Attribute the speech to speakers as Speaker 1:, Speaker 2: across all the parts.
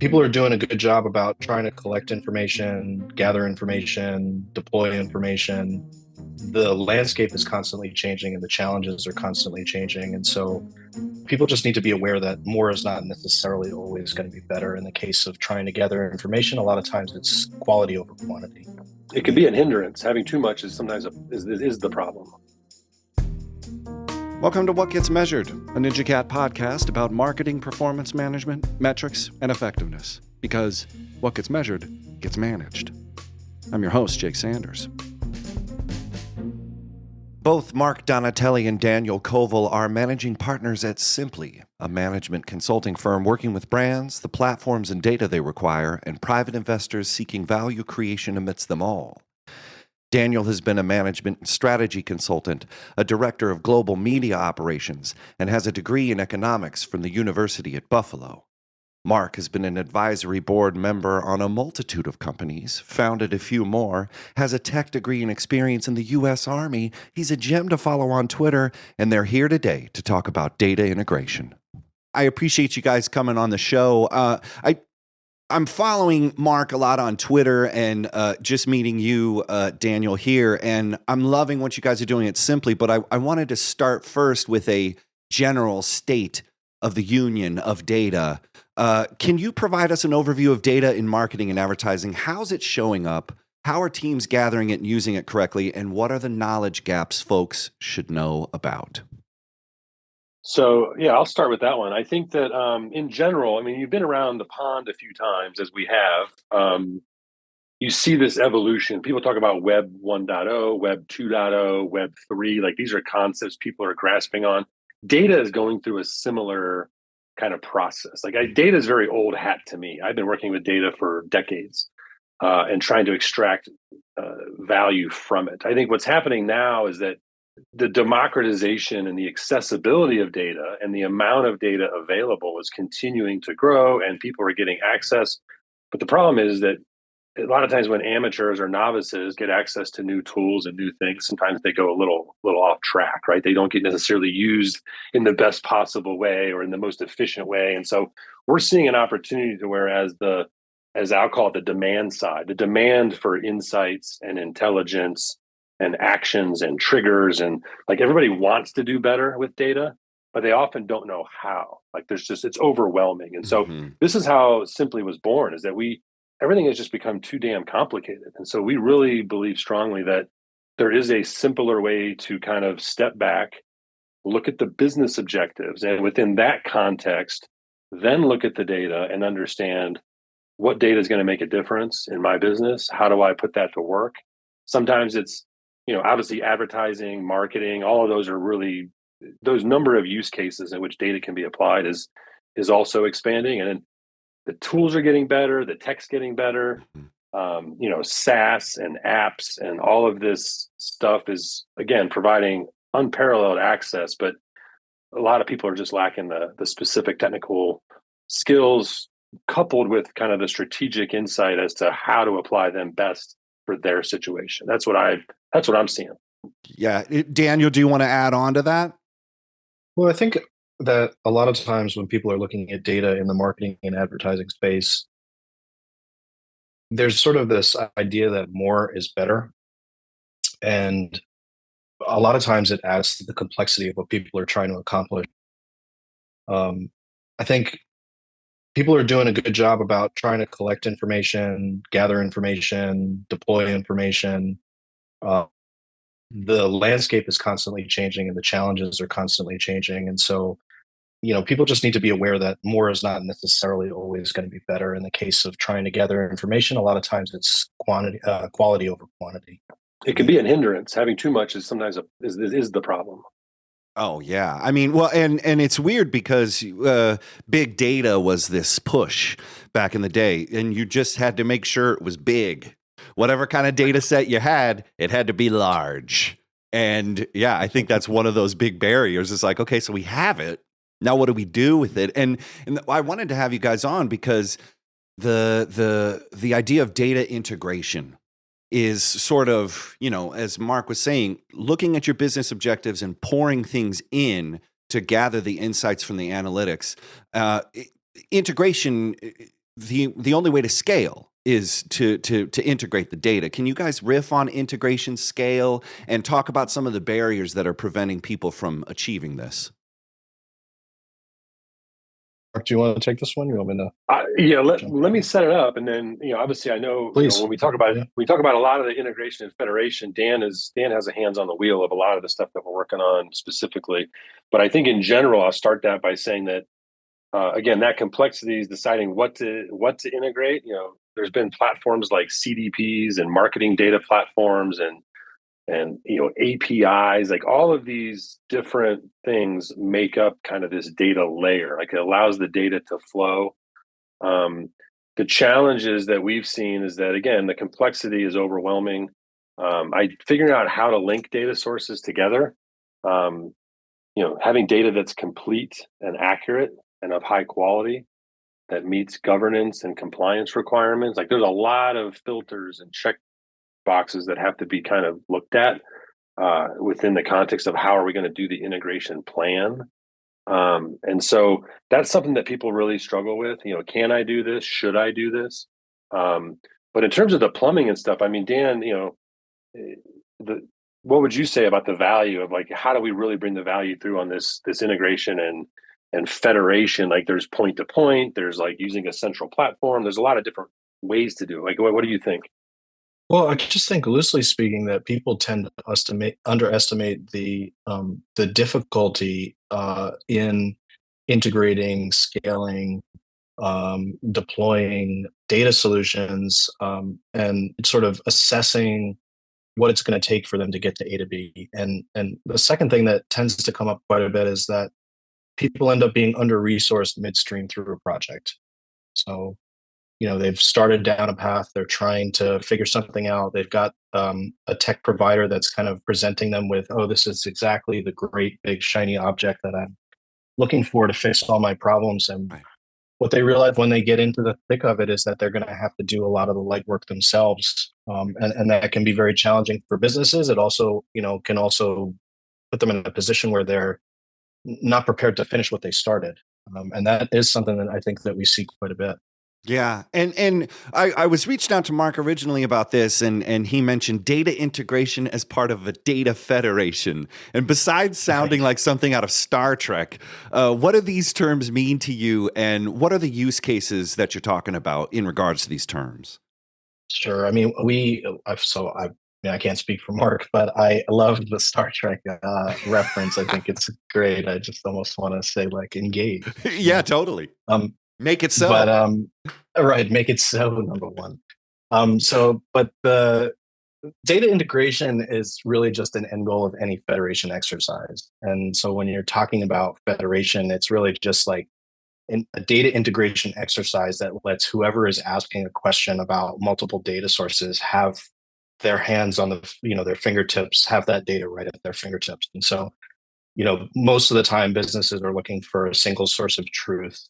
Speaker 1: people are doing a good job about trying to collect information, gather information, deploy information. The landscape is constantly changing and the challenges are constantly changing. And so people just need to be aware that more is not necessarily always going to be better. In the case of trying to gather information, a lot of times it's quality over quantity.
Speaker 2: It can be an hindrance. Having too much is sometimes is the problem.
Speaker 3: Welcome to What Gets Measured, a Ninja Cat podcast about marketing, performance management, metrics, and effectiveness. Because what gets measured gets managed. I'm your host, Jake Sanders. Both Mark Donatelli and Daniel Kowal are managing partners at Simply, a management consulting firm working with brands, the platforms and data they require, and private investors seeking value creation amidst them all. Daniel has been a management strategy consultant, a director of global media operations, and has a degree in economics from the University at Buffalo. Mark has been an advisory board member on a multitude of companies, founded a few more, has a tech degree and experience in the U.S. Army. He's a gem to follow on Twitter, and they're here today to talk about data integration. I appreciate you guys coming on the show. I'm following Mark a lot on Twitter and just meeting you, Daniel, here, and I'm loving what you guys are doing at Simply, but I wanted to start first with a general state of the union of data. Can you provide us an overview of data in marketing and advertising? How's it showing up? How are teams gathering it and using it correctly? And what are the knowledge gaps folks should know about?
Speaker 2: So, yeah, I'll start with that one. I think that in general, I mean, you've been around the pond a few times, as we have. You see this evolution. People talk about Web 1.0, Web 2.0, Web 3. Like, these are concepts people are grasping on. Data is going through a similar kind of process. Like, data is very old hat to me. I've been working with data for decades and trying to extract value from it. I think what's happening now is that the democratization and the accessibility of data and the amount of data available is continuing to grow, and people are getting access. But the problem is that a lot of times when amateurs or novices get access to new tools and new things, sometimes they go a little off track, right? They don't get necessarily used in the best possible way or in the most efficient way. And so we're seeing an opportunity to whereas as I'll call it, the demand side, the demand for insights and intelligence and actions and triggers, and like everybody wants to do better with data, but they often don't know how. Like it's overwhelming. And so this is how Simply was born, is that everything has just become too damn complicated. And so we really believe strongly that there is a simpler way to kind of step back, look at the business objectives, and within that context, then look at the data and understand what data is going to make a difference in my business. How do I put that to work? Sometimes it's, obviously advertising, marketing, all of those are really, those number of use cases in which data can be applied is also expanding. And then the tools are getting better, the tech's getting better. SaaS and apps and all of this stuff is, again, providing unparalleled access, but a lot of people are just lacking the specific technical skills coupled with kind of the strategic insight as to how to apply them best for their situation. That's what I'm seeing.
Speaker 3: Yeah. Daniel, do you want to add on to that?
Speaker 1: Well, I think that a lot of times when people are looking at data in the marketing and advertising space, there's sort of this idea that more is better. And a lot of times it adds to the complexity of what people are trying to accomplish. I think people are doing a good job about trying to collect information, gather information, deploy information. The landscape is constantly changing and the challenges are constantly changing. And so, people just need to be aware that more is not necessarily always going to be better. In the case of trying to gather information, a lot of times it's quality over quantity.
Speaker 2: It can be an hindrance. Having too much is sometimes is the problem.
Speaker 3: Oh, yeah. I mean, well, and it's weird because big data was this push back in the day, and you just had to make sure it was big. Whatever kind of data set you had, it had to be large. And yeah, I think that's one of those big barriers. It's like, okay, so we have it. Now what do we do with it? And I wanted to have you guys on because the idea of data integration is sort of, as Mark was saying, looking at your business objectives and pouring things in to gather the insights from the analytics. Integration the only way to scale is to integrate the data. Can you guys riff on integration, scale, and talk about some of the barriers that are preventing people from achieving this?
Speaker 1: Mark, do you want to take this one? You want me to
Speaker 2: Yeah,
Speaker 1: jump
Speaker 2: let
Speaker 1: in?
Speaker 2: me set it up, and then obviously I know
Speaker 1: Please.
Speaker 2: when we talk about
Speaker 1: Yeah.
Speaker 2: a lot of the integration and federation. Dan has a hands on the wheel of a lot of the stuff that we're working on specifically, but I think in general I'll start that by saying that again, that complexity is deciding what to integrate. There's been platforms like CDPs and marketing data platforms and APIs, like all of these different things make up kind of this data layer. Like it allows the data to flow. The challenges that we've seen is that again, the complexity is overwhelming. Figuring out how to link data sources together. Having data that's complete and accurate and of high quality that meets governance and compliance requirements. Like there's a lot of filters and check boxes that have to be kind of looked at within the context of how are we going to do the integration plan. And so that's something that people really struggle with. Can I do this? Should I do this? But in terms of the plumbing and stuff, I mean, Dan, the what would you say about the value of like how do we really bring the value through on this integration and federation? Like there's point to point, there's like using a central platform. There's a lot of different ways to do it. Like what do you think?
Speaker 1: Well, I just think loosely speaking that people tend to underestimate the difficulty in integrating, scaling, deploying data solutions, and sort of assessing what it's going to take for them to get to A to B. And the second thing that tends to come up quite a bit is that people end up being under resourced midstream through a project. So they've started down a path, they're trying to figure something out, they've got a tech provider that's kind of presenting them with, oh, this is exactly the great big shiny object that I'm looking for to fix all my problems. And
Speaker 3: Right.
Speaker 1: what they realize when they get into the thick of it is that they're going to have to do a lot of the legwork themselves, and that can be very challenging for businesses. It also can also put them in a position where they're not prepared to finish what they started, and that is something that I think that we see quite a bit.
Speaker 3: Yeah. And I was reached out to Mark originally about this, and he mentioned data integration as part of a data federation. And besides sounding like something out of Star Trek, what do these terms mean to you? And what are the use cases that you're talking about in regards to these terms?
Speaker 1: Sure. I mean, I can't speak for Mark, but I love the Star Trek reference. I think it's great. I just almost want to say like engage.
Speaker 3: Yeah, totally.
Speaker 1: Um,
Speaker 3: Make it so.
Speaker 1: but right, make it so, number one. But the data integration is really just an end goal of any federation exercise. And so when you're talking about federation, it's really just like a data integration exercise that lets whoever is asking a question about multiple data sources have their hands on their fingertips, have that data right at their fingertips. And so most of the time businesses are looking for a single source of truth.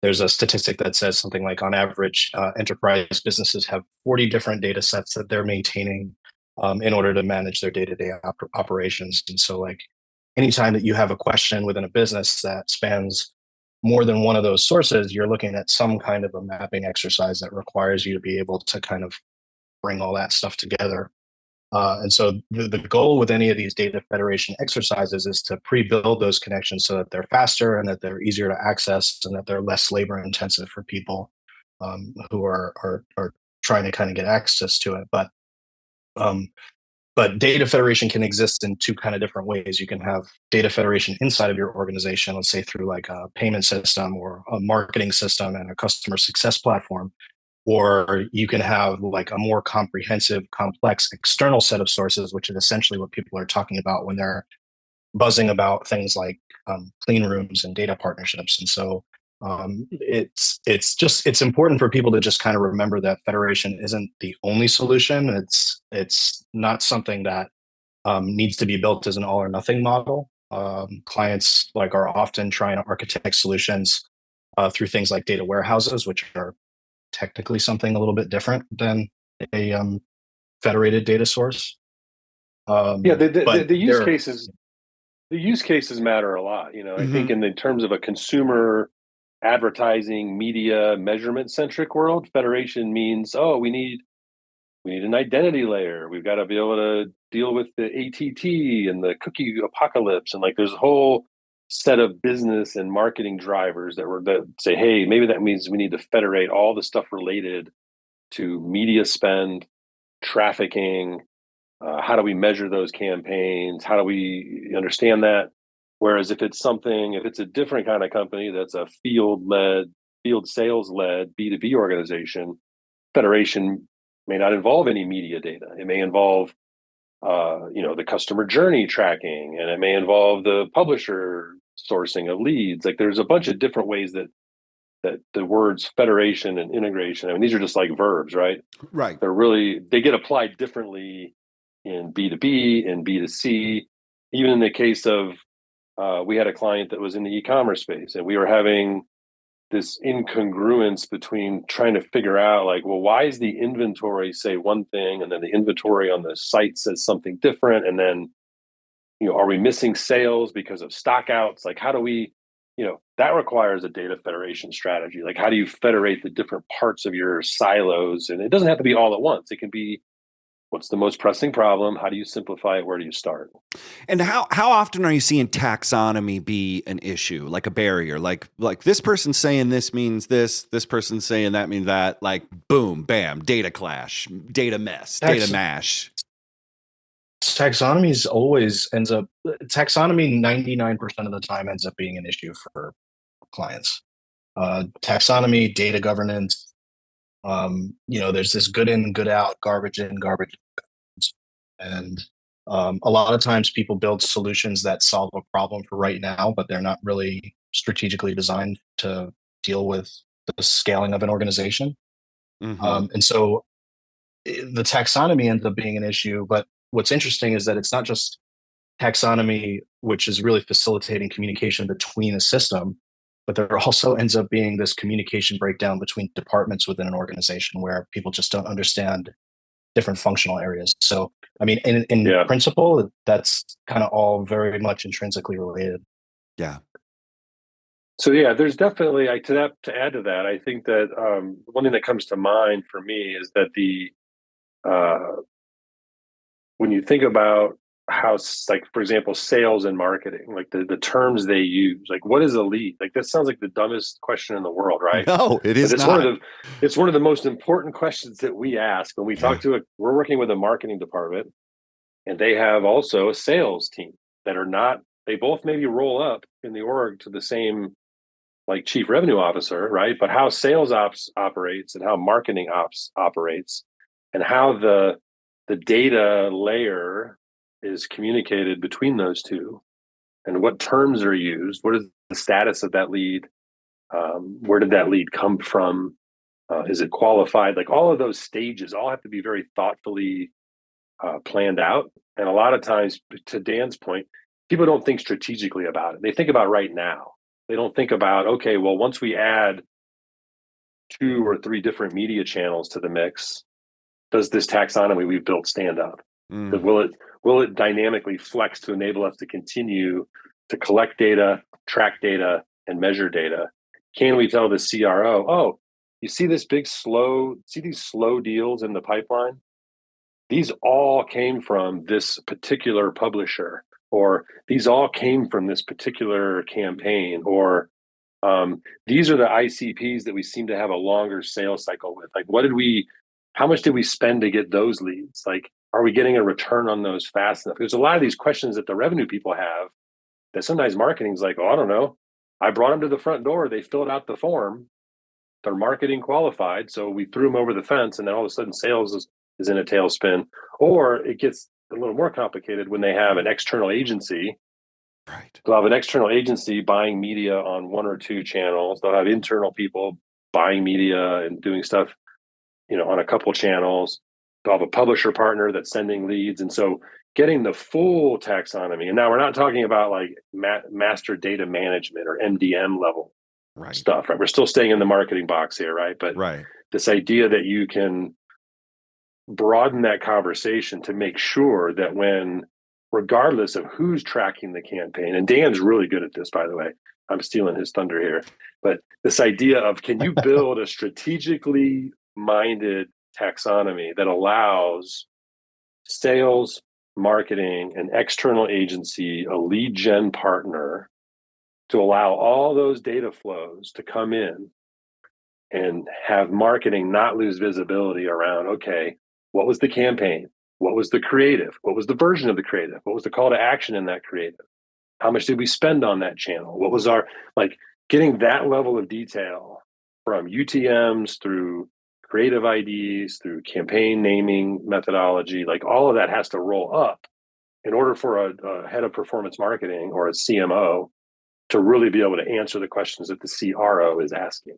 Speaker 1: There's a statistic that says something like on average enterprise businesses have 40 different data sets that they're maintaining in order to manage their day-to-day operations. And so like anytime that you have a question within a business that spans more than one of those sources, you're looking at some kind of a mapping exercise that requires you to be able to kind of bring all that stuff together. And so the goal with any of these data federation exercises is to pre-build those connections so that they're faster and that they're easier to access and that they're less labor intensive for people who are trying to kind of get access to it. But data federation can exist in two kind of different ways. You can have data federation inside of your organization, let's say through like a payment system or a marketing system and a customer success platform. Or you can have like a more comprehensive, complex external set of sources, which is essentially what people are talking about when they're buzzing about things like clean rooms and data partnerships. And so it's important for people to just kind of remember that federation isn't the only solution. It's not something that needs to be built as an all or nothing model. Clients like are often trying to architect solutions through things like data warehouses, which are technically something a little bit different than a federated data source.
Speaker 2: Yeah,
Speaker 1: But
Speaker 2: the use cases matter a lot. I think in the terms of a consumer advertising, media, measurement centric world, federation means, oh, we need an identity layer. We've got to be able to deal with the ATT and the cookie apocalypse, and like there's a whole set of business and marketing drivers that say, hey, maybe that means we need to federate all the stuff related to media spend, trafficking. How do we measure those campaigns? How do we understand that? Whereas if it's a different kind of company that's a field sales led B2B organization, federation may not involve any media data. It may involve, the customer journey tracking, and it may involve the publisher sourcing of leads. Like there's a bunch of different ways that the words federation and integration, I mean, these are just like verbs, right?
Speaker 3: Right.
Speaker 2: They get applied differently in B2B and B2C. Even in the case of, we had a client that was in the e-commerce space, and we were having this incongruence between trying to figure out like, well, why is the inventory say one thing and then the inventory on the site says something different? And then, are we missing sales because of stockouts? Like, how do we, that requires a data federation strategy. Like, how do you federate the different parts of your silos? And it doesn't have to be all at once. It can be, what's the most pressing problem? How do you simplify it? Where do you start?
Speaker 3: And how often are you seeing taxonomy be an issue, like a barrier? Like this person's saying this means this person's saying that means that, like boom, bam, data clash, data mess, data mash.
Speaker 1: Taxonomy 99% of the time ends up being an issue for clients. Taxonomy, data governance, there's this good in, good out, garbage in, garbage out. And a lot of times people build solutions that solve a problem for right now, but they're not really strategically designed to deal with the scaling of an organization.
Speaker 3: Mm-hmm.
Speaker 1: And so the taxonomy ends up being an issue. But what's interesting is that it's not just taxonomy, which is really facilitating communication between a system, but there also ends up being this communication breakdown between departments within an organization where people just don't understand different functional areas. So, I mean, in principle, that's kind of all very much intrinsically related.
Speaker 3: Yeah.
Speaker 2: So yeah, there's definitely to add to that. I think that one thing that comes to mind for me is that when you think about how, like, for example, sales and marketing, like the terms they use, like what is a lead? Like that sounds like the dumbest question in the world, right?
Speaker 3: No, it is not.
Speaker 2: It's one of the most important questions that we ask when we talk we're working with a marketing department, and they have also a sales team that they both maybe roll up in the org to the same like chief revenue officer, right? But how sales ops operates and how marketing ops operates and how the data layer is communicated between those two, and what terms are used. What is the status of that lead? Where did that lead come from? Is it qualified? Like all of those stages all have to be very thoughtfully planned out. And a lot of times, to Dan's point, people don't think strategically about it. They think about right now. They don't think about, okay, well, once we add 2 or 3 different media channels to the mix, does this taxonomy we've built stand up? Will it dynamically flex to enable us to continue to collect data, track data, and measure data? Can we tell the CRO, oh, you see these slow deals in the pipeline? These all came from this particular publisher, or these all came from this particular campaign, or these are the ICPs that we seem to have a longer sales cycle with. Like, how much did we spend to get those leads? Like, are we getting a return on those fast enough? There's a lot of these questions that the revenue people have that sometimes marketing's like, oh, I don't know. I brought them to the front door. They filled out the form. They're marketing qualified. So we threw them over the fence, and then all of a sudden sales is in a tailspin. Or it gets a little more complicated when they have an external agency.
Speaker 3: Right.
Speaker 2: They'll have an external agency buying media on 1 or 2 channels. They'll have internal people buying media and doing stuff, on a couple channels. They'll have a publisher partner that's sending leads. And so getting the full taxonomy, and now we're not talking about like master data management or MDM level stuff, right? We're still staying in the marketing box here, right? But this idea that you can broaden that conversation to make sure that when regardless of who's tracking the campaign. And Dan's really good at this, by the way. I'm stealing his thunder here. But this idea of, can you build a strategically minded taxonomy that allows sales, marketing, an external agency, a lead gen partner to allow all those data flows to come in and have marketing not lose visibility around, okay, what was the campaign? What was the creative? What was the version of the creative? What was the call to action in that creative? How much did we spend on that channel? What was our, like, getting that level of detail from UTMs through creative IDs, through campaign naming methodology, like all of that has to roll up in order for a head of performance marketing or a CMO to really be able to answer the questions that the CRO is asking.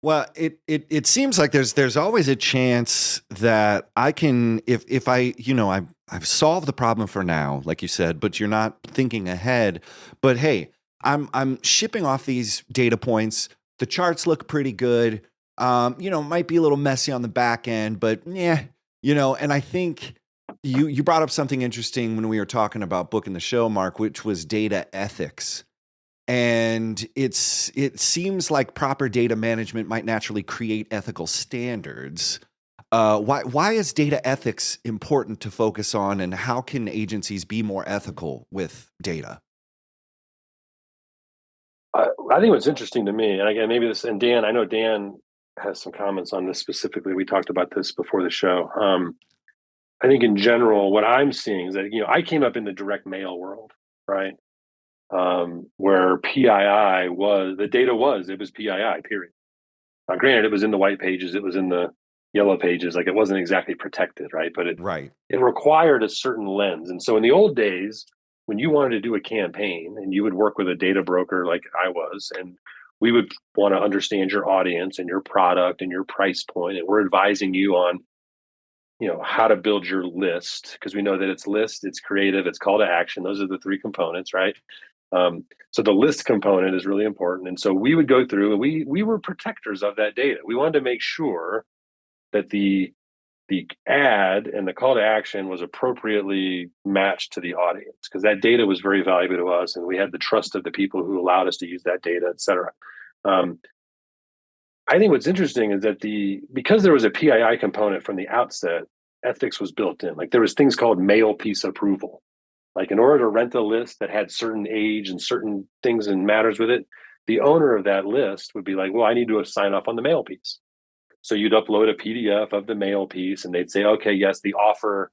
Speaker 3: Well, it seems like there's always a chance that I can, if I, I've solved the problem for now, like you said, but you're not thinking ahead. But hey, I'm shipping off these data points. The charts look pretty good. Might be a little messy on the back end, but yeah, and I think you brought up something interesting when we were talking about booking the show, Mark, which was data ethics. And it seems like proper data management might naturally create ethical standards. Why is data ethics important to focus on, and how can agencies be more ethical with data?
Speaker 2: I think what's interesting to me, and again, maybe this, and Dan, I know Dan has some comments on this specifically. We talked about this before the show. I think in general, what I'm seeing is that, I came up in the direct mail world, right? Where PII was, the data was, it was PII, period. Now, granted, it was in the white pages, it was in the yellow pages, like it wasn't exactly protected, right? But it required a certain lens. And so in the old days, when you wanted to do a campaign and you would work with a data broker like I was, and we would want to understand your audience and your product and your price point, and we're advising you on, how to build your list, because we know that it's list, it's creative, it's call to action. Those are the three components, right? So the list component is really important. And so we would go through, and we were protectors of that data. We wanted to make sure that the ad and the call to action was appropriately matched to the audience, because that data was very valuable to us, and we had the trust of the people who allowed us to use that data, et cetera. I think what's interesting is that because there was a PII component from the outset, ethics was built in. Like there was things called mail piece approval. Like in order to rent a list that had certain age and certain things and matters with it, the owner of that list would be like, well, I need to sign off on the mail piece. So you'd upload a PDF of the mail piece, and they'd say, okay, yes, the offer,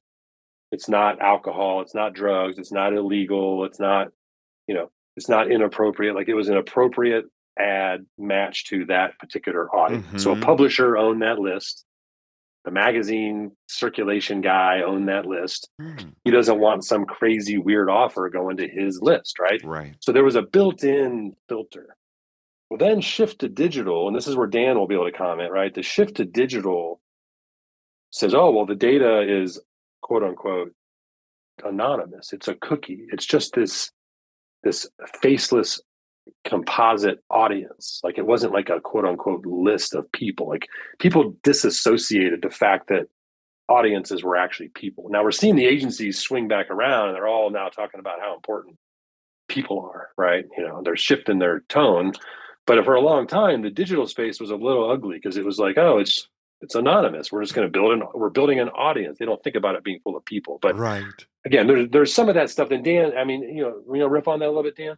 Speaker 2: it's not alcohol, it's not drugs, it's not illegal, it's not, it's not inappropriate. Like it was an appropriate ad matched to that particular audience.
Speaker 3: Mm-hmm.
Speaker 2: So a publisher owned that list. The magazine circulation guy owned that list. He doesn't want some crazy weird offer going to his list, right?
Speaker 3: Right.
Speaker 2: So there was a built-in filter. Well, then shift to digital, and this is where Dan will be able to comment, right? The shift to digital says, oh, well, the data is quote unquote anonymous. It's a cookie. It's just this faceless composite audience. Like it wasn't like a quote unquote list of people. Like people disassociated the fact that audiences were actually people. Now we're seeing the agencies swing back around, and they're all now talking about how important people are, right? They're shifting their tone. But for a long time, the digital space was a little ugly, because it was like, oh, it's anonymous. We're just going to we're building an audience. They don't think about it being full of people. But again, there's some of that stuff. And Dan, I mean, riff on that a little bit, Dan.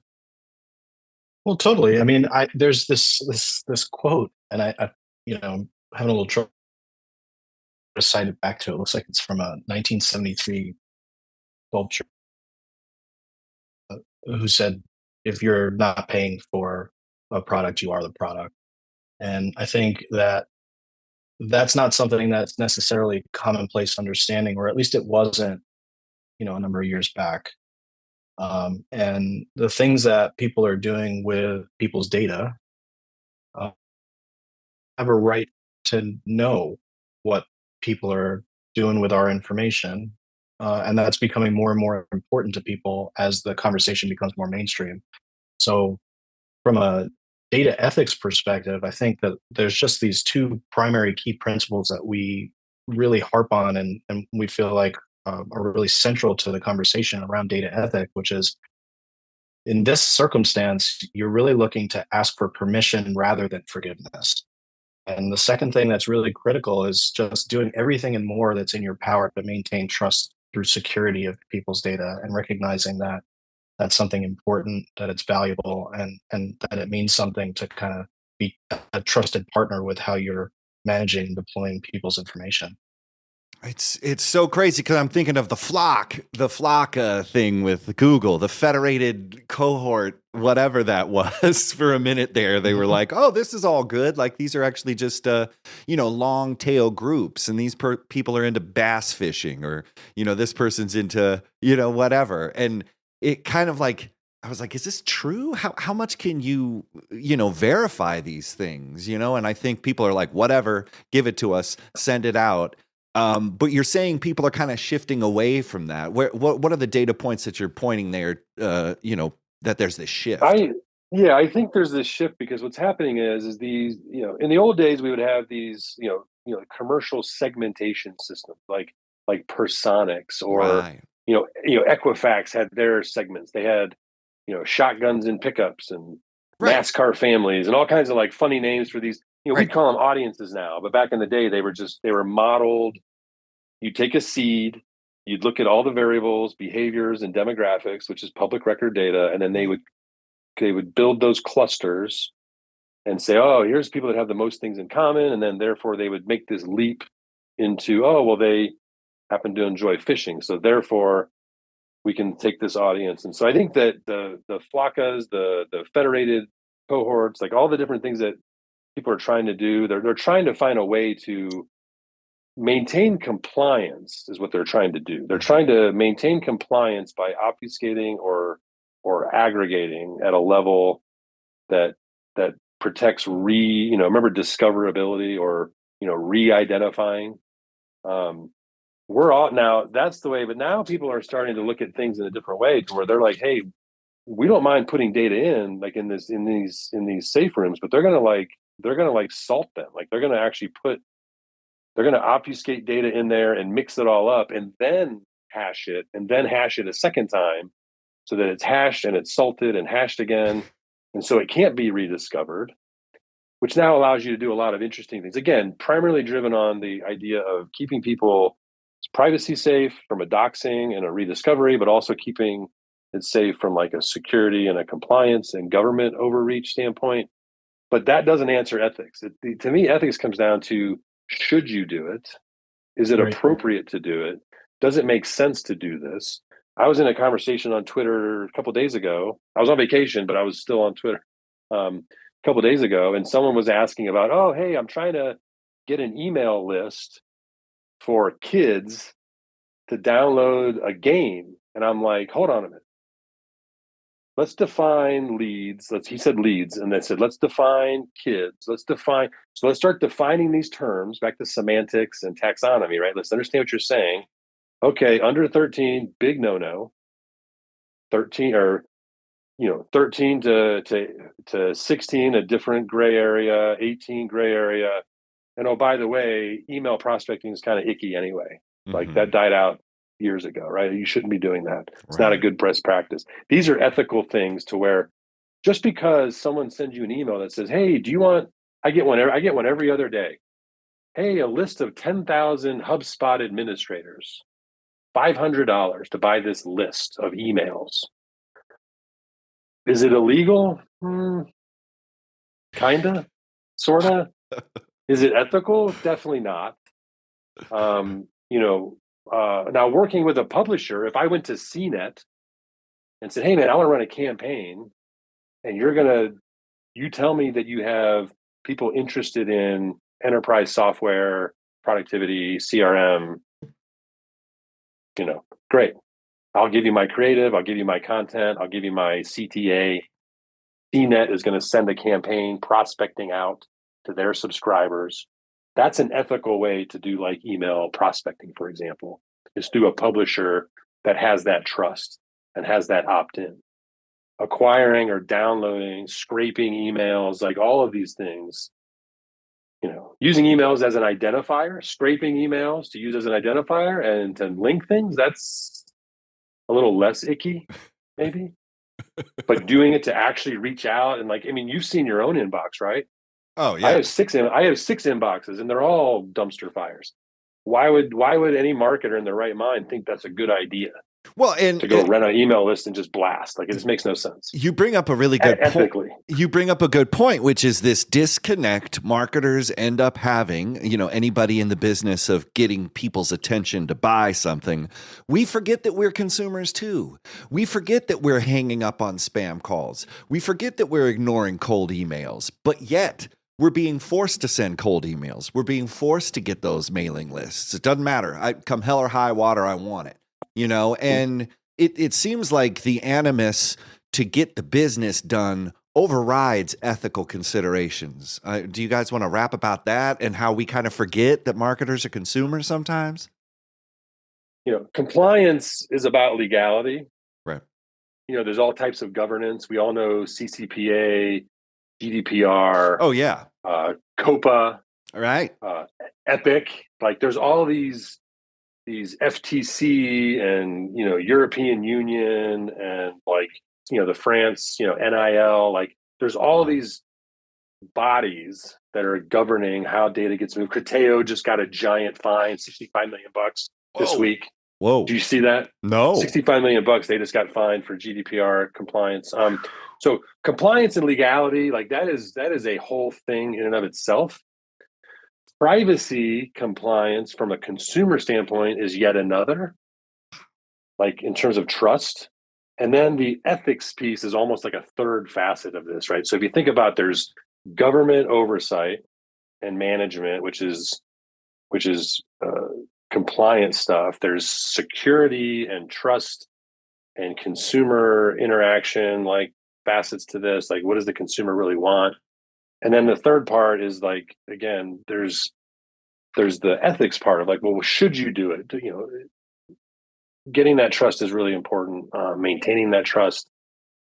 Speaker 1: Well, totally. I mean, there's this quote, and I having a little trouble to cite it back to. It looks like it's from a 1973 sculpture, who said, "If you're not paying for a product, you are the product." And I think that that's not something that's necessarily commonplace understanding, or at least it wasn't, a number of years back. And the things that people are doing with people's data have a right to know what people are doing with our information. And that's becoming more and more important to people as the conversation becomes more mainstream. So from a data ethics perspective, I think that there's just these two primary key principles that we really harp on, and we feel like are really central to the conversation around data ethic, which is in this circumstance, you're really looking to ask for permission rather than forgiveness. And the second thing that's really critical is just doing everything and more that's in your power to maintain trust through security of people's data and recognizing that that's something important, that it's valuable, and that it means something to kind of be a trusted partner with how you're managing and deploying people's information.
Speaker 3: It's so crazy because I'm thinking of the flock thing with Google, the federated cohort, whatever that was. For a minute there, they were like, "Oh, this is all good. Like these are actually just long tail groups, and these people are into bass fishing, or this person's into whatever." And it kind of like I was like, "Is this true? How much can you verify these things?" And I think people are like, "Whatever, give it to us, send it out." But you're saying people are kind of shifting away from that. What are the data points that you're pointing there? That there's this shift.
Speaker 2: I think there's this shift because what's happening is these, in the old days we would have these, commercial segmentation systems like Personix or
Speaker 3: Right.
Speaker 2: Equifax had their segments. They had, shotguns and pickups and
Speaker 3: Right.
Speaker 2: NASCAR families and all kinds of like funny names for these.
Speaker 3: Right.
Speaker 2: We'd call them audiences now, but back in the day they were modeled. You take a seed, you'd look at all the variables, behaviors, and demographics, which is public record data, and then they would build those clusters and say, oh, here's people that have the most things in common, and then therefore they would make this leap into, oh, well, they happen to enjoy fishing, so therefore we can take this audience. And so I think that the flockas, the federated cohorts, like all the different things that people are trying to do, they're trying to find a way to maintain compliance is what they're trying to do. They're trying to maintain compliance by obfuscating or aggregating at a level that protects remember discoverability or re-identifying. We're all now that's the way, but now people are starting to look at things in a different way to where they're like, hey, we don't mind putting data in like in these safe rooms, but they're gonna salt them. Like they're gonna obfuscate data in there and mix it all up and then hash it a second time so that it's hashed and it's salted and hashed again. And so it can't be rediscovered, which now allows you to do a lot of interesting things. Again, primarily driven on the idea of keeping people privacy safe from a doxing and a rediscovery, but also keeping it safe from like a security and a compliance and government overreach standpoint. But that doesn't answer ethics. To me, ethics comes down to, should you do it? Is it
Speaker 1: Right.
Speaker 2: appropriate to do it? Does it make sense to do this? I was in a conversation on Twitter a couple of days ago. I was on vacation, but I was still on Twitter a couple of days ago, and someone was asking about, oh, hey, I'm trying to get an email list for kids to download a game. And I'm like, hold on a minute. Let's define leads. He said leads, and they said, let's define kids. So let's start defining these terms back to semantics and taxonomy, right? Let's understand what you're saying. Okay, under 13, big no-no. 13 or 13 to 16, a different gray area, 18 gray area. And oh, by the way, email prospecting is kind of icky anyway. Like that died out years ago, right? You shouldn't be doing that. It's not a good best practice. These are ethical things to where just because someone sends you an email that says, hey, do you want, I get one every other day. Hey, a list of 10,000 HubSpot administrators, $500 to buy this list of emails. Is it illegal? Kinda, sorta. Is it ethical? Definitely not. Now working with a publisher, if I went to CNET and said, hey man, I want to run a campaign, and you tell me that you have people interested in enterprise software, productivity, CRM, great. I'll give you my creative, I'll give you my content, I'll give you my CTA. CNET is going to send a campaign prospecting out to their subscribers. That's an ethical way to do like email prospecting, for example, is through a publisher that has that trust and has that opt-in. Acquiring or downloading, scraping emails, like all of these things, using emails as an identifier, scraping emails to use as an identifier and to link things, that's a little less icky, maybe. But doing it to actually reach out and you've seen your own inbox, right?
Speaker 3: Oh
Speaker 2: I
Speaker 3: yeah.
Speaker 2: have six inboxes and they're all dumpster fires. Why would any marketer in their right mind think that's a good idea?
Speaker 3: Well, and
Speaker 2: To go rent an email list and just blast. It just makes no sense.
Speaker 3: you bring up a really good point.
Speaker 2: Ethically.
Speaker 3: You bring up a good point, which is this disconnect marketers end up having, anybody in the business of getting people's attention to buy something. We forget that we're consumers too. We forget that we're hanging up on spam calls. We forget that we're ignoring cold emails, but yet we're being forced to send cold emails. We're being forced to get those mailing lists. It doesn't matter. Come hell or high water, I want it. And it seems like the animus to get the business done overrides ethical considerations. Do you guys want to rap about that and how we kind of forget that marketers are consumers sometimes?
Speaker 2: Compliance is about legality.
Speaker 3: Right.
Speaker 2: There's all types of governance. We all know CCPA, GDPR.
Speaker 3: Oh, yeah.
Speaker 2: COPA.
Speaker 3: All right.
Speaker 2: EPIC. There's all these FTC and European Union and the France NIL, there's all these bodies that are governing how data gets moved. Criteo just got a giant fine, $65 million this week.
Speaker 3: Whoa.
Speaker 2: Do you see that?
Speaker 3: No.
Speaker 2: $65 million they just got fined for GDPR compliance. So compliance and legality, that is a whole thing in and of itself. Privacy compliance from a consumer standpoint is yet another, in terms of trust. And then the ethics piece is almost like a third facet of this, right? So if you think about, there's government oversight and management, which is compliance stuff. There's security and trust and consumer interaction, facets to this. What does the consumer really want? And then the third part is again, there's the ethics part of well, should you do it? Getting that trust is really important. Maintaining that trust.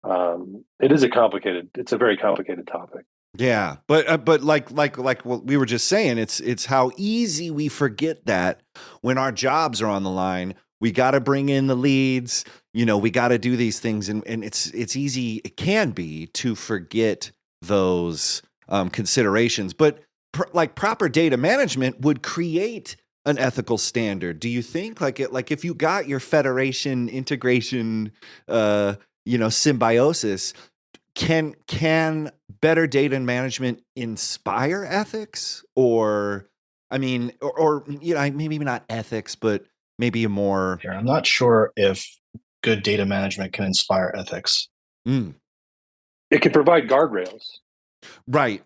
Speaker 2: It's a very complicated topic.
Speaker 3: Yeah, but like what we were just saying, it's how easy we forget that when our jobs are on the line. We got to bring in the leads. We got to do these things, and it's easy. It can be to forget those considerations, but proper data management would create an ethical standard. Do you think if you got your federation integration, symbiosis, can better data management inspire ethics, or maybe not ethics, but maybe a more.
Speaker 1: I'm not sure if good data management can inspire ethics.
Speaker 2: It can provide guardrails.
Speaker 3: Right.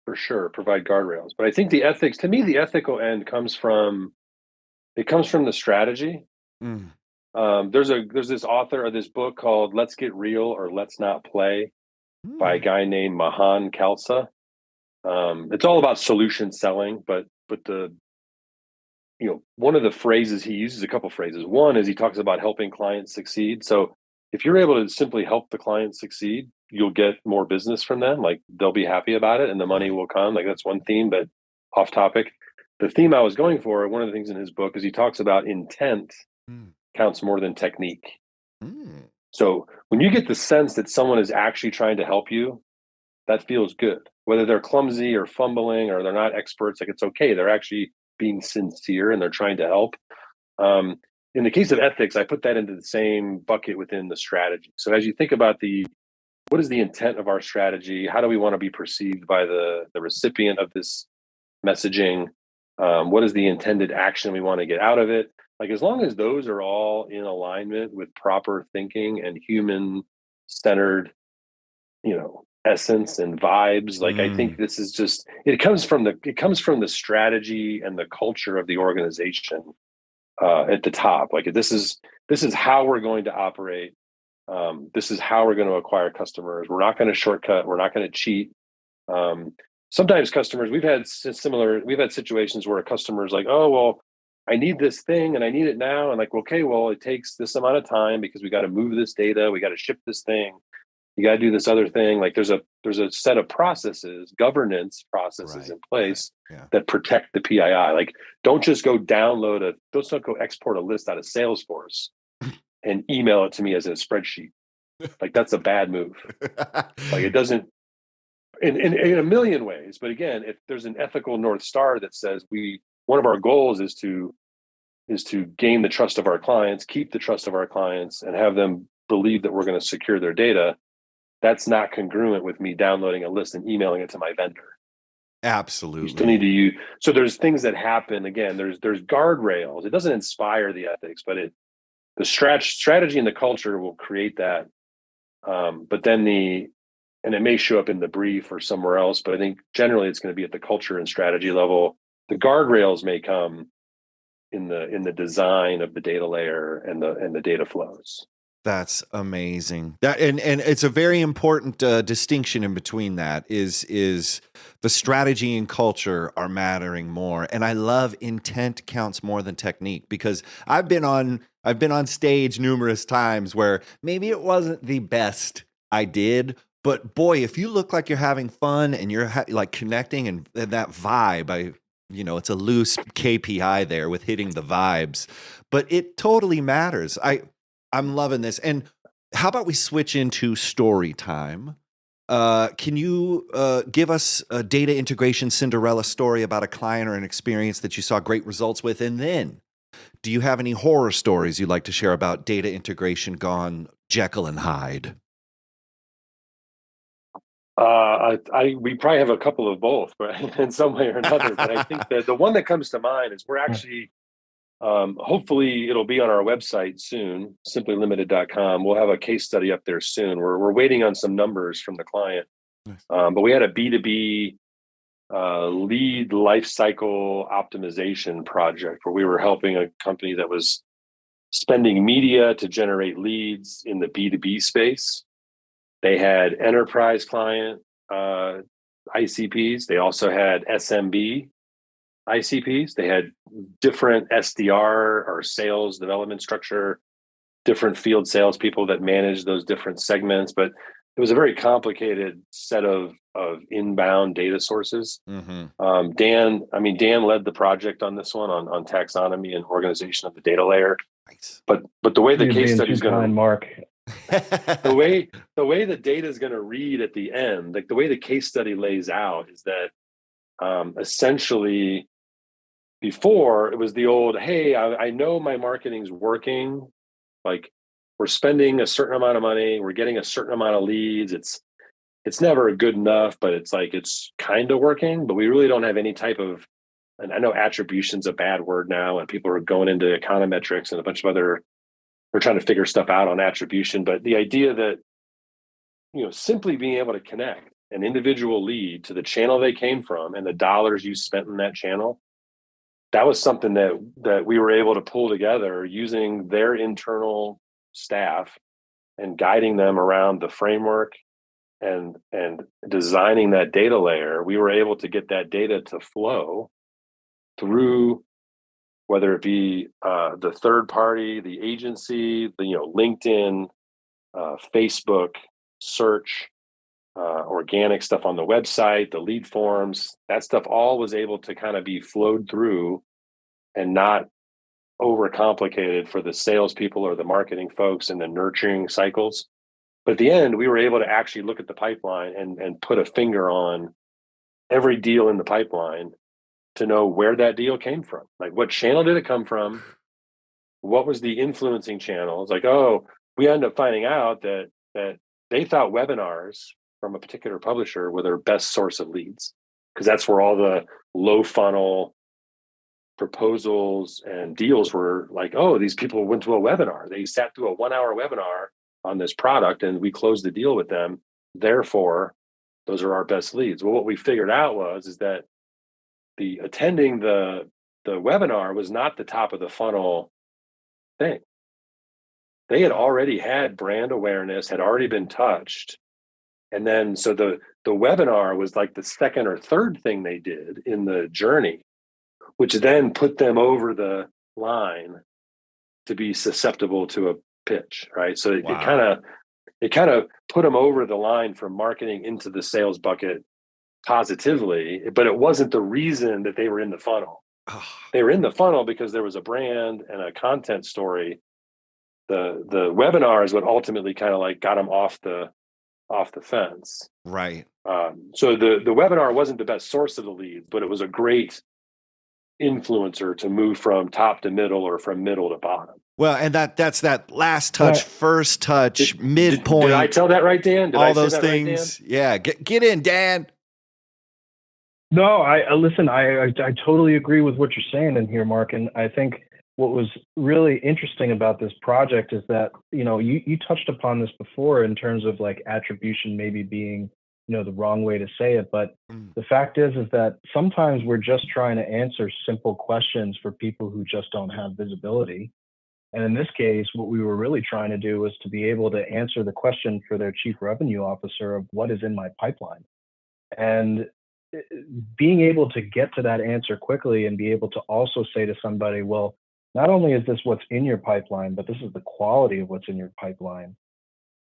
Speaker 2: For sure, provide guardrails. But I think the ethics, to me, the ethical end comes from the strategy. There's this author of this book called Let's Get Real or Let's Not Play by a guy named Mahan Khalsa. It's all about solution selling, but one of the phrases he uses, a couple phrases. One is he talks about helping clients succeed. So if you're able to simply help the client succeed, you'll get more business from them. They'll be happy about it and the money will come. That's one theme, but off topic. The theme I was going for, one of the things in his book is he talks about intent counts more than technique. So when you get the sense that someone is actually trying to help you, that feels good. Whether they're clumsy or fumbling or they're not experts, it's okay. They're actually being sincere and they're trying to help. In the case of ethics, I put that into the same bucket within the strategy. So as you think about what is the intent of our strategy? How do we want to be perceived by the recipient of this messaging? What is the intended action we want to get out of it? As long as those are all in alignment with proper thinking and human-centered, essence and vibes, I think this is just it comes from the strategy and the culture of the organization at the top. This is how we're going to operate. This is how we're going to acquire customers. We're not going to shortcut. We're not going to cheat. Sometimes customers, we've had situations where a customer's oh, well, I need this thing and I need it now. And okay, well, it takes this amount of time because we got to move this data. We got to ship this thing. You got to do this other thing. Like there's a set of processes, governance processes
Speaker 3: Right.
Speaker 2: in place
Speaker 3: Yeah.
Speaker 2: that protect the PII. Like don't just go don't go export a list out of Salesforce and email it to me as a spreadsheet. Like that's a bad move. Like it doesn't in a million ways. But again, if there's an ethical North Star that says one of our goals is to gain the trust of our clients, keep the trust of our clients, and have them believe that we're going to secure their data, that's not congruent with me downloading a list and emailing it to my vendor.
Speaker 3: Absolutely.
Speaker 2: You still need to use. So there's things that happen. Again, there's guardrails. It doesn't inspire the ethics, but the strategy and the culture will create that. But then and it may show up in the brief or somewhere else, but I think generally it's going to be at the culture and strategy level. The guardrails may come in the design of the data layer and the data flows.
Speaker 3: That's amazing. That and it's a very important distinction in between that is the strategy and culture are mattering more. And I love intent counts more than technique, because I've been on stage numerous times where maybe it wasn't the best I did, but boy, if you look like you're having fun and you're like connecting and that vibe, it's a loose KPI there with hitting the vibes, but it totally matters. I'm loving this. And how about we switch into story time? Can you give us a data integration Cinderella story about a client or an experience that you saw great results with? And then, do you have any horror stories you'd like to share about data integration gone Jekyll and Hyde?
Speaker 2: We probably have a couple of both, but in some way or another. But I think that the one that comes to mind is we're actually, hopefully it'll be on our website soon, simplylimited.com. We'll have a case study up there soon. We're waiting on some numbers from the client.
Speaker 3: Nice.
Speaker 2: But we had a B2B lead lifecycle optimization project where we were helping a company that was spending media to generate leads in the B2B space. They had enterprise client ICPs. They also had SMB ICPs. They had different SDR or sales development structure, different field salespeople that managed those different segments. But it was a very complicated set of inbound data sources.
Speaker 3: Mm-hmm.
Speaker 2: Dan led the project on this one on taxonomy and organization of the data layer.
Speaker 3: Nice.
Speaker 2: But the way the case study is going to
Speaker 1: Mark.
Speaker 2: the way the data is going to read at the end, like the way the case study lays out, is that essentially before it was the old, hey, I know my marketing's working, like we're spending a certain amount of money, we're getting a certain amount of leads. It's never good enough, but it's like it's kind of working, but we really don't have any type of, and I know attribution's a bad word now, and people are going into econometrics and a bunch of other, we're trying to figure stuff out on attribution. But the idea that, simply being able to connect an individual lead to the channel they came from and the dollars you spent in that channel, that was something that we were able to pull together using their internal staff and guiding them around the framework and designing that data layer. We were able to get that data to flow through, whether it be the third party, the agency, LinkedIn, Facebook, search, organic stuff on the website, the lead forms, that stuff all was able to kind of be flowed through and not overcomplicated for the salespeople or the marketing folks and the nurturing cycles. But at the end, we were able to actually look at the pipeline and put a finger on every deal in the pipeline to know where that deal came from. Like, what channel did it come from? What was the influencing channel? It's like, oh, we ended up finding out that they thought webinars from a particular publisher were their best source of leads, because that's where all the low funnel proposals and deals were. Like, oh, these people went to a webinar. They sat through a 1-hour webinar on this product and we closed the deal with them. Therefore, those are our best leads. Well, what we figured out is that the attending the webinar was not the top of the funnel thing. They had already had brand awareness, had already been touched. And then, so the webinar was like the second or third thing they did in the journey, which then put them over the line to be susceptible to a pitch, right? So it kind of, it kind of put them over the line from marketing into the sales bucket positively, but it wasn't the reason that they were in the funnel. They were in the funnel because there was a brand and a content story. The webinar is what ultimately kind of like got them off the fence.
Speaker 3: Right.
Speaker 2: So the webinar wasn't the best source of the leads, but it was a great influencer to move from top to middle or from middle to bottom.
Speaker 3: Well, and that's that last touch, first touch, midpoint.
Speaker 2: Did I tell that right, Dan? Did
Speaker 3: all
Speaker 2: I say
Speaker 3: those
Speaker 2: that
Speaker 3: things.
Speaker 2: Right, Dan?
Speaker 3: Yeah. Get in, Dan.
Speaker 4: No, I listen. I totally agree with what you're saying in here, Mark. And I think what was really interesting about this project is that, you know, you touched upon this before in terms of like attribution maybe being, you know, the wrong way to say it. But the fact is that sometimes we're just trying to answer simple questions for people who just don't have visibility. And in this case, what we were really trying to do was to be able to answer the question for their chief revenue officer of what is in my pipeline. And being able to get to that answer quickly and be able to also say to somebody, well, not only is this what's in your pipeline, but this is the quality of what's in your pipeline.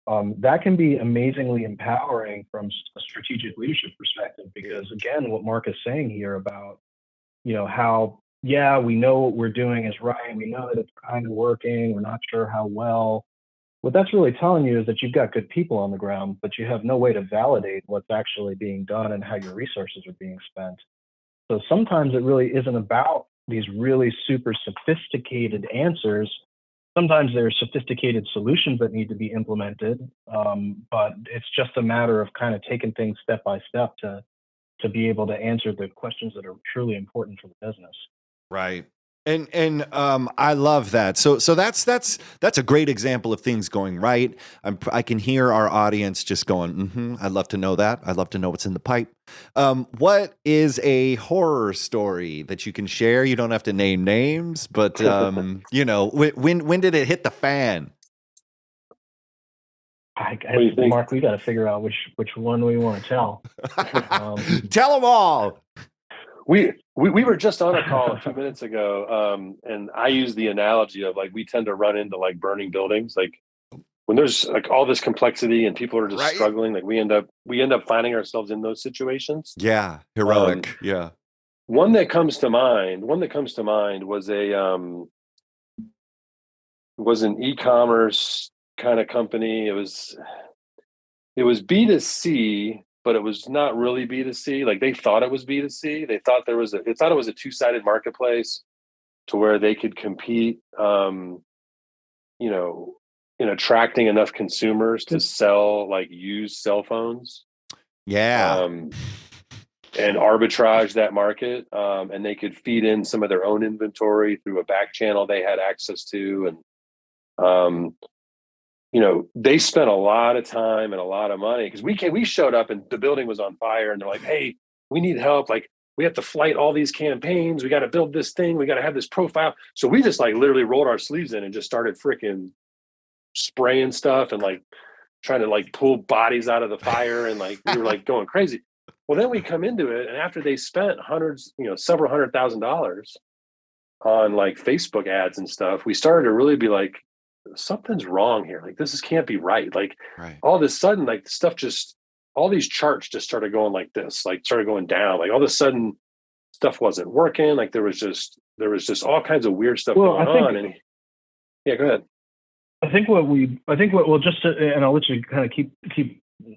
Speaker 4: That can be amazingly empowering from a strategic leadership perspective, because again, what Mark is saying here about, you know, how, yeah, we know what we're doing is right. We know that it's kind of working. We're not sure how well. What that's really telling you is that you've got good people on the ground, but you have no way to validate what's actually being done and how your resources are being spent. So sometimes it really isn't about these really super sophisticated answers. Sometimes there are sophisticated solutions that need to be implemented, but it's just a matter of kind of taking things step by step to be able to answer the questions that are truly important for the business.
Speaker 3: Right. And I love that. So that's a great example of things going right. I can hear our audience just going, I'd love to know that. I'd love to know what's in the pipe. What is a horror story that you can share? You don't have to name names, but you know, when did it hit the fan?
Speaker 4: Mark, we got to figure out which one we want to tell.
Speaker 3: Tell them all.
Speaker 2: We were just on a call a few minutes ago, and I use the analogy of like we tend to run into like burning buildings, like when there's like all this complexity and people are just struggling, like we end up finding ourselves in those situations.
Speaker 3: Yeah, heroic. Yeah.
Speaker 2: One that comes to mind was an e-commerce kind of company. It was B2C, but it was not really B2C. Like they thought it was B2C. They thought it was a two-sided marketplace to where they could compete, you know, in attracting enough consumers to sell like used cell phones.
Speaker 3: Yeah.
Speaker 2: And arbitrage that market. And they could feed in some of their own inventory through a back channel they had access to. And, you know, they spent a lot of time and a lot of money because we showed up and the building was on fire and they're like, hey, we need help. Like we have to flight all these campaigns. We got to build this thing. We got to have this profile. So we just like literally rolled our sleeves in and just started freaking spraying stuff and like trying to like pull bodies out of the fire. And like, we were like going crazy. Well, then we come into it. And after they spent several $100,000 on like Facebook ads and stuff, we started to really be like, something's wrong here. Like this can't be right. Like all of a sudden, like the stuff all these charts just started going like this, like started going down. Like all of a sudden stuff wasn't working. Like there was just all kinds of weird stuff going on. And yeah, go ahead.
Speaker 4: And I'll let you kind of keep,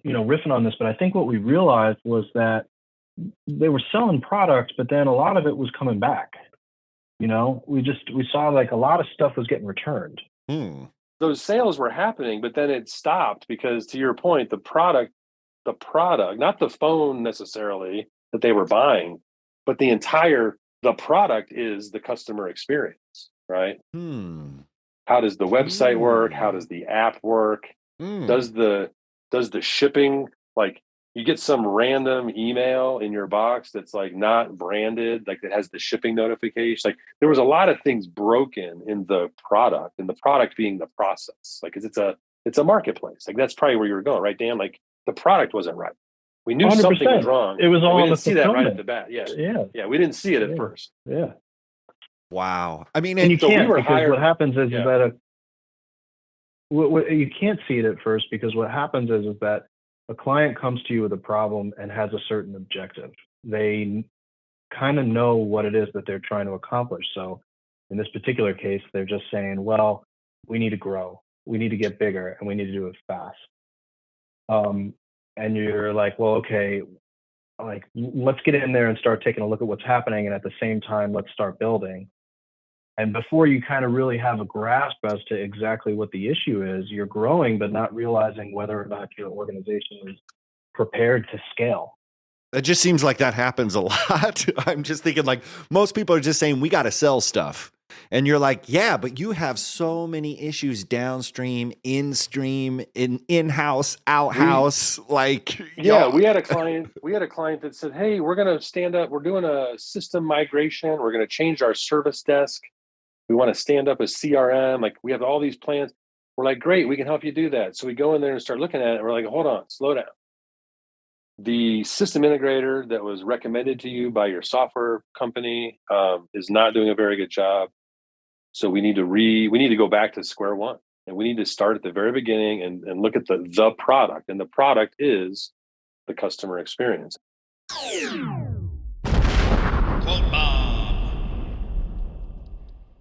Speaker 4: you know, riffing on this, but I think what we realized was that they were selling products, but then a lot of it was coming back. You know, we saw like a lot of stuff was getting returned.
Speaker 2: Those sales were happening, but then it stopped because, to your point, the product, not the phone necessarily that they were buying, but the product is the customer experience, right? How does the website work? How does the app work? Does the shipping, like you get some random email in your box that's like not branded, like that has the shipping notification. Like there was a lot of things broken in the product, and the product being the process. Like it's a marketplace. Like that's probably where you were going, right, Dan? Like the product wasn't right. We knew 100%. Something was wrong.
Speaker 4: It was all
Speaker 2: we
Speaker 4: on the
Speaker 2: didn't see that right at the bat. Yeah. We didn't see it at first.
Speaker 4: Yeah.
Speaker 3: Wow. I mean,
Speaker 4: and you can't, because what happens is that you can't see it at first, because what happens is that a client comes to you with a problem and has a certain objective. They kind of know what it is that they're trying to accomplish. So in this particular case, they're just saying, well, we need to grow, we need to get bigger, and we need to do it fast. And you're like, well, okay, like, let's get in there and start taking a look at what's happening. And at the same time, let's start building. And before you kind of really have a grasp as to exactly what the issue is, you're growing, but not realizing whether or not your organization is prepared to scale.
Speaker 3: It just seems like that happens a lot. I'm just thinking, like, most people are just saying, we got to sell stuff. And you're like, yeah, but you have so many issues downstream, in-stream, in-house, out-house.
Speaker 2: We had a client that said, hey, we're going to stand up. We're doing a system migration. We're going to change our service desk. We want to stand up a CRM. Like, we have all these plans. We're like, great, we can help you do that. So we go in there and start looking at it. We're like, hold on, slow down. The system integrator that was recommended to you by your software company is not doing a very good job. So we need to go back to square one, and we need to start at the very beginning and look at the product. And the product is the customer experience.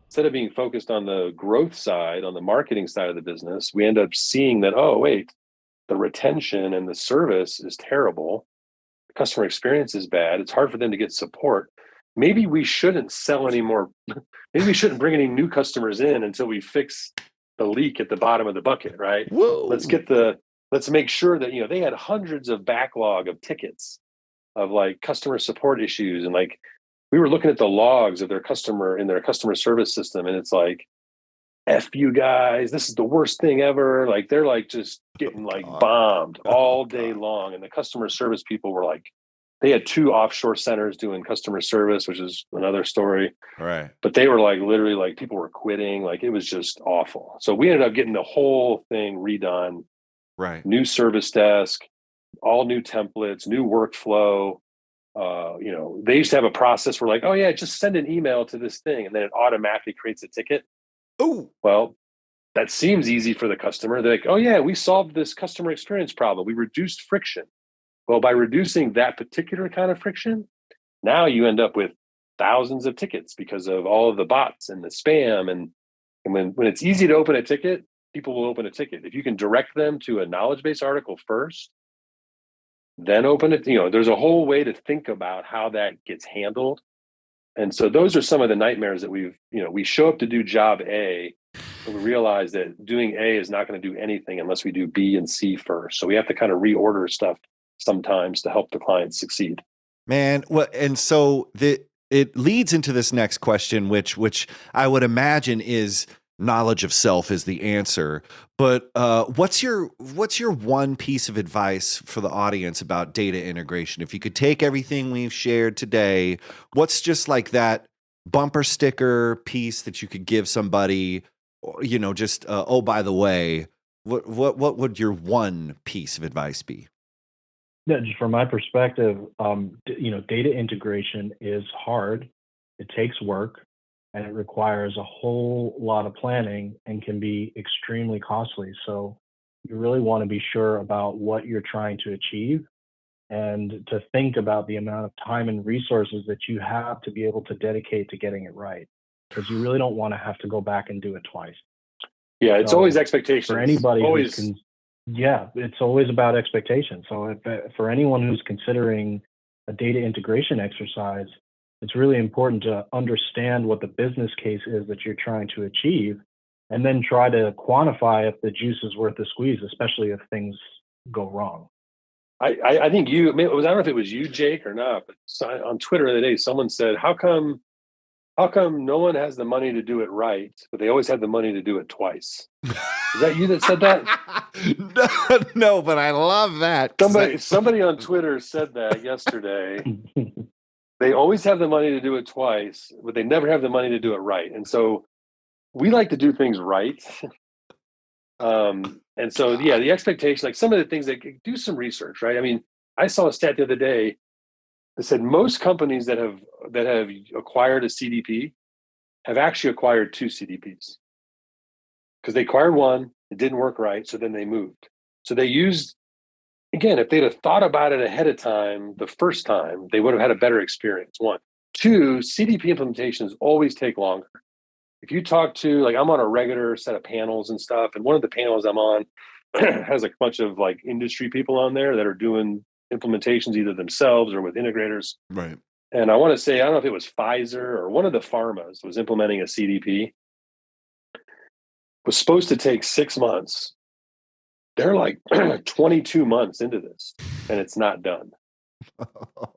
Speaker 2: Instead of being focused on the growth side, on the marketing side of the business, we end up seeing that, oh, wait, the retention and the service is terrible. The customer experience is bad. It's hard for them to get support. Maybe we shouldn't sell anymore. Maybe we shouldn't bring any new customers in until we fix the leak at the bottom of the bucket, right?
Speaker 3: Whoa.
Speaker 2: Let's make sure that, they had hundreds of backlog of tickets of like customer support issues. And like, we were looking at the logs of their customer service system. And it's like, F you guys, this is the worst thing ever. Like, they're like just getting like bombed all day long. And the customer service people were like, they had 2 offshore centers doing customer service, which is another story.
Speaker 3: Right.
Speaker 2: But they were like, literally, like, people were quitting. Like, it was just awful. So we ended up getting the whole thing redone.
Speaker 3: Right.
Speaker 2: New service desk, all new templates, new workflow. They used to have a process where like, oh yeah, just send an email to this thing, and then it automatically creates a ticket.
Speaker 3: Oh,
Speaker 2: well, that seems easy for the customer. They're like, oh yeah, we solved this customer experience problem. We reduced friction. Well, by reducing that particular kind of friction, now you end up with thousands of tickets because of all of the bots and the spam. And when it's easy to open a ticket, people will open a ticket. If you can direct them to a knowledge base article first, then open it. There's a whole way to think about how that gets handled. And so those are some of the nightmares that we show up to do job A, but we realize that doing A is not going to do anything unless we do B and C first. So we have to kind of reorder stuff sometimes to help the client succeed.
Speaker 3: Man, well, and so it leads into this next question, which I would imagine is knowledge of self is the answer. But what's your one piece of advice for the audience about data integration? If you could take everything we've shared today, what's just like that bumper sticker piece that you could give somebody? Just oh, by the way, what would your one piece of advice be?
Speaker 4: Yeah, just from my perspective, data integration is hard. It takes work, and it requires a whole lot of planning and can be extremely costly. So you really want to be sure about what you're trying to achieve, and to think about the amount of time and resources that you have to be able to dedicate to getting it right, because you really don't want to have to go back and do it twice.
Speaker 2: Yeah, it's always expectations.
Speaker 4: For anybody
Speaker 2: always.
Speaker 4: It's always about expectations. So for anyone who's considering a data integration exercise, it's really important to understand what the business case is that you're trying to achieve, and then try to quantify if the juice is worth the squeeze, especially if things go wrong.
Speaker 2: I think I don't know if it was you, Jake, or not, but on Twitter the other day, someone said, how come no one has the money to do it right, but they always have the money to do it twice? Is that you that said that?
Speaker 3: No, but I love that.
Speaker 2: Somebody on Twitter said that yesterday. They always have the money to do it twice, but they never have the money to do it right. And so we like to do things right. And so, the expectation, like some of the things that do some research, right? I mean, I saw a stat the other day that said most companies that have acquired a CDP have actually acquired 2 CDPs, because they acquired one, It didn't work right. So then they moved. So they used, again, if they'd have thought about it ahead of time, the first time, they would have had a better experience. One. Two, CDP implementations always take longer. If you talk to, like, I'm on a regular set of panels and stuff, and one of the panels I'm on has a bunch of like industry people on there that are doing implementations either themselves or with integrators.
Speaker 3: Right.
Speaker 2: And I want to say, I don't know if it was Pfizer or one of the pharmas was implementing a CDP. Was supposed to take 6 months. They're like 22 months into this, and it's not done.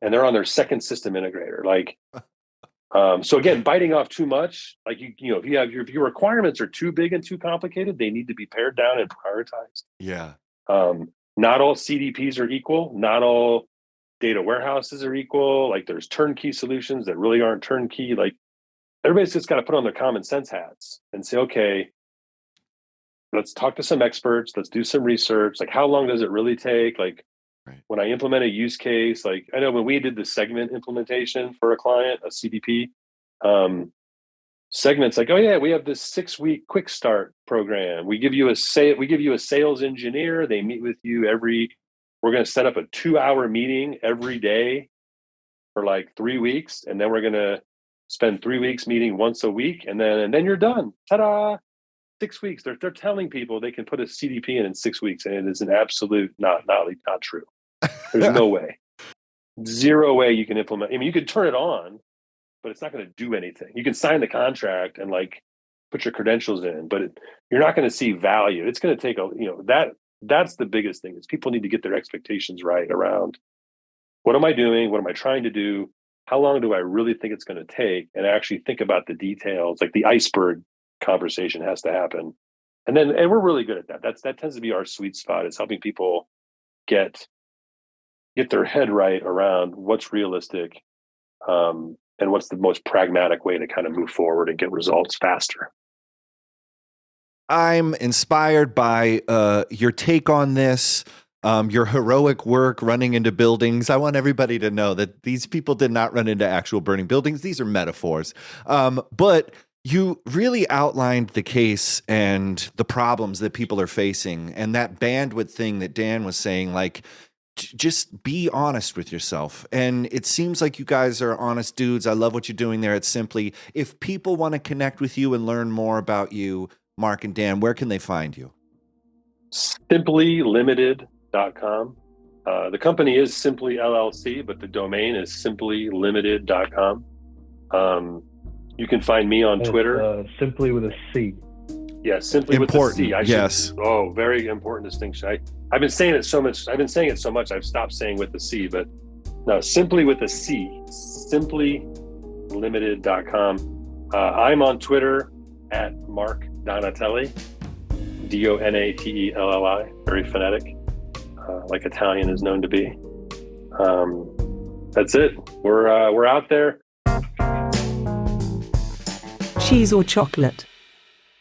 Speaker 2: And they're on their second system integrator. Like, so again, biting off too much, like you know, if your requirements are too big and too complicated, they need to be pared down and prioritized.
Speaker 3: Yeah.
Speaker 2: Not all CDPs are equal. Not all data warehouses are equal. Like, there's turnkey solutions that really aren't turnkey. Like, everybody's just got to put on their common sense hats and say, okay, let's talk to some experts. Let's do some research. Like, how long does it really take? Like,
Speaker 3: right.
Speaker 2: When I implement a use case, like, I know when we did the segment implementation for a client, a CDP, segments like, oh yeah, we have this 6-week quick start program. We give you a sales engineer. They meet with you we're going to set up a 2-hour meeting every day for like 3 weeks. And then we're going to spend 3 weeks meeting once a week. And then you're done. Ta-da. 6 weeks. They're telling people they can put a CDP in 6 weeks. And it is an absolute not true. There's no way. Zero way you can implement. I mean, you could turn it on, but it's not going to do anything. You can sign the contract and like put your credentials in, but you're not going to see value. It's going to take that's the biggest thing is people need to get their expectations right around what am I doing? What am I trying to do? How long do I really think it's going to take? And actually think about the details, like the iceberg conversation has to happen. And we're really good at that. That tends to be our sweet spot, is helping people get their head right around what's realistic, and what's the most pragmatic way to kind of move forward and get results faster.
Speaker 3: I'm inspired by your take on this, your heroic work running into buildings. I want everybody to know that these people did not run into actual burning buildings. These are metaphors. But you really outlined the case and the problems that people are facing, and that bandwidth thing that Dan was saying, like, just be honest with yourself. And it seems like you guys are honest dudes. I love what you're doing there at Simply. If people want to connect with you and learn more about you, Mark and Dan, where can they find you?
Speaker 2: SimplyLimited.com. The company is Simply LLC, but the domain is SimplyLimited.com. You can find me on Twitter.
Speaker 4: Simply with a C.
Speaker 2: Yeah, Simply
Speaker 3: important.
Speaker 2: With a C.
Speaker 3: Yes.
Speaker 2: Very important distinction. I've been saying it so much. I've stopped saying with the C, but no, Simply with a C. SimplyLimited.com. I'm on Twitter at Mark Donatelli, Donatelli, very phonetic, like Italian is known to be. That's it. We're out there.
Speaker 5: Cheese or chocolate?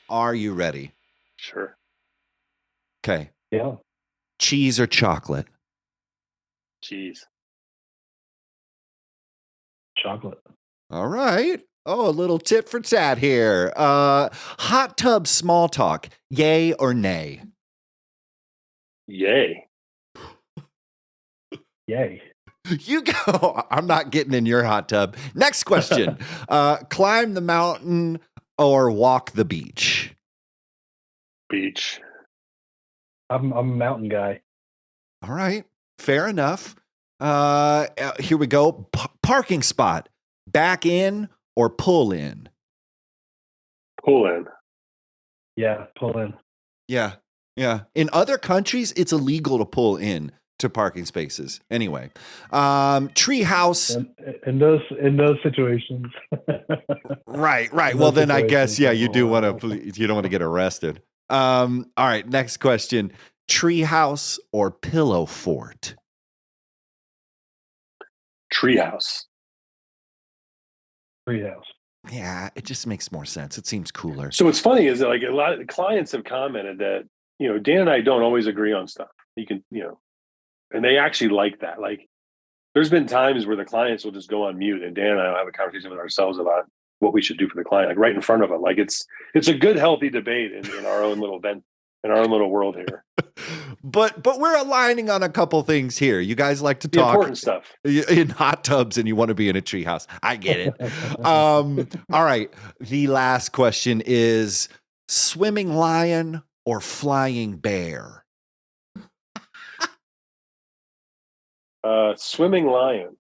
Speaker 3: Are you ready?
Speaker 2: Sure.
Speaker 3: Okay.
Speaker 4: Yeah.
Speaker 3: Cheese or chocolate?
Speaker 2: Cheese.
Speaker 4: Chocolate.
Speaker 3: All right. Oh, a little tit for tat here. Hot tub small talk, yay or nay?
Speaker 2: Yay.
Speaker 4: Yay.
Speaker 3: You go. I'm not getting in your hot tub. Next question. Climb the mountain or walk the beach?
Speaker 2: Beach.
Speaker 4: I'm a mountain guy.
Speaker 3: All right. Fair enough. Here we go. Parking spot. Back in or pull in?
Speaker 2: Pull in.
Speaker 4: Yeah, pull in.
Speaker 3: Yeah. Yeah. In other countries, it's illegal to pull in to parking spaces. Anyway, tree house.
Speaker 4: In those situations.
Speaker 3: Right. Well, then I guess, yeah, you don't want to get arrested. All right. Next question. Tree house or pillow fort?
Speaker 2: Treehouse.
Speaker 4: Treehouse.
Speaker 3: Yeah, it just makes more sense. It seems cooler.
Speaker 2: So what's funny is that, like, a lot of clients have commented that, Dan and I don't always agree on stuff. And they actually like that. Like, there's been times where the clients will just go on mute and Dan and I will have a conversation with ourselves about what we should do for the client, like right in front of them. Like, it's a good, healthy debate in our own little in our own little world here.
Speaker 3: But we're aligning on a couple things here. You guys like to
Speaker 2: The
Speaker 3: talk
Speaker 2: important stuff.
Speaker 3: in hot tubs and you want to be in a treehouse. I get it. All right. The last question is swimming lion or flying bear?
Speaker 2: Swimming lion.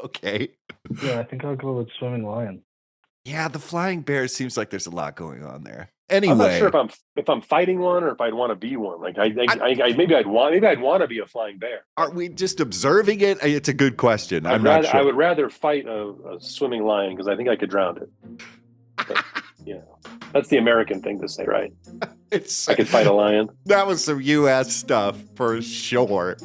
Speaker 3: Okay.
Speaker 4: Yeah, I think I'll go with swimming lion.
Speaker 3: Yeah, the flying bear seems like there's a lot going on there. Anyway,
Speaker 2: I'm not sure if I'm fighting one or if I'd want to be one. Like maybe I'd want to be a flying bear.
Speaker 3: are we just observing it? It's a good question. I'm
Speaker 2: not
Speaker 3: not sure.
Speaker 2: I would rather fight a swimming lion because I think I could drown it. But, that's the American thing to say, right? I could fight a lion.
Speaker 3: That was some U.S. stuff for sure.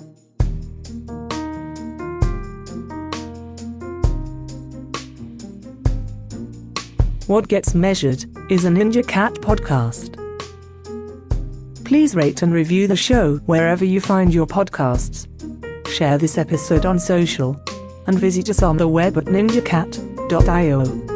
Speaker 5: What Gets Measured is a Ninja Cat podcast. Please rate and review the show wherever you find your podcasts. Share this episode on social and visit us on the web at ninjacat.io.